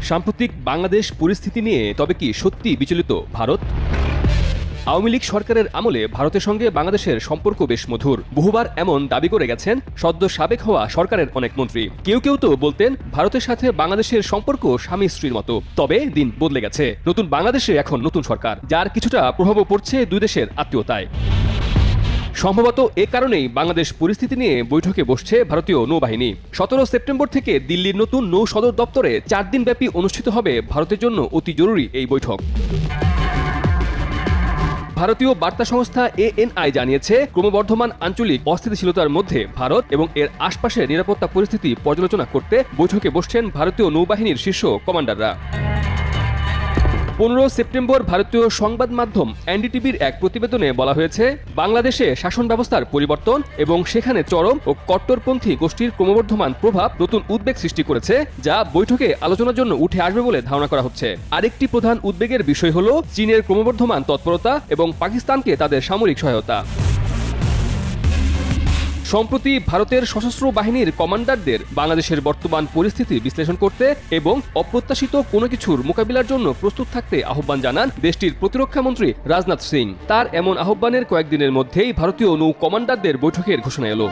সাম্প্রতিক বাংলাদেশ পরিস্থিতি নিয়ে তবে কি সত্যি বিচলিত ভারত? আওয়ামী লীগ সরকারের আমলে ভারতের সঙ্গে বাংলাদেশের সম্পর্ক বেশ মধুর। বহুবার এমন দাবি করে গেছেন সদ্য সাবেক হওয়া সরকারের অনেক মন্ত্রী। কেউ কেউ তো বলতেন ভারতের সাথে বাংলাদেশের সম্পর্ক স্বামী স্ত্রীর মতো। তবে দিন বদলে গেছে। নতুন বাংলাদেশে এখন নতুন সরকার, যার কিছুটা প্রভাবও পড়ছে দুই দেশের আত্মীয়তায়। সম্ভবত এ কারণেই বাংলাদেশ পরিস্থিতি নিয়ে বৈঠকে বসছে ভারতীয় নৌবাহিনী। 17 সেপ্টেম্বর থেকে দিল্লির নতুন নৌ সদর দপ্তরে 4 দিনব্যাপী অনুষ্ঠিত হবে ভারতের জন্য অতি জরুরি এই বৈঠক। ভারতীয় বার্তা সংস্থা ANI জানিয়েছে, ক্রমবর্ধমান আঞ্চলিক অস্থিতিশীলতার মধ্যে ভারত এবং এর আশপাশের নিরাপত্তা পরিস্থিতি পর্যালোচনা করতে বৈঠকে বসছেন ভারতীয় নৌবাহিনীর শীর্ষ কমান্ডাররা। 15 সেপ্টেম্বর ভারতীয় সংবাদ মাধ্যম NDTVর এক প্রতিবেদনে বলা হয়েছে, বাংলাদেশে শাসন ব্যবস্থার পরিবর্তন এবং সেখানে চরম ও কট্টরপন্থী গোষ্ঠীর ক্রমবর্ধমান প্রভাব নতুন উদ্বেগ সৃষ্টি করেছে, যা বৈঠকে আলোচনার জন্য উঠে আসবে বলে ধারণা করা হচ্ছে। আরেকটি প্রধান উদ্বেগের বিষয় হল চীনের ক্রমবর্ধমান তৎপরতা এবং পাকিস্তানকে তাদের সামরিক সহায়তা। সম্প্রতি ভারতের সশস্ত্র বাহিনীর কমান্ডারদের বাংলাদেশের বর্তমান পরিস্থিতি বিশ্লেষণ করতে এবং অপ্রত্যাশিত কোনো কিছুর মোকাবিলার জন্য প্রস্তুত থাকতে আহ্বান জানান দেশটির প্রতিরক্ষা মন্ত্রী রাজনাথ সিং। তার এমন আহ্বানের কয়েকদিনের মধ্যেই ভারতীয় নৌ কমান্ডারদের বৈঠকের ঘোষণা এলো।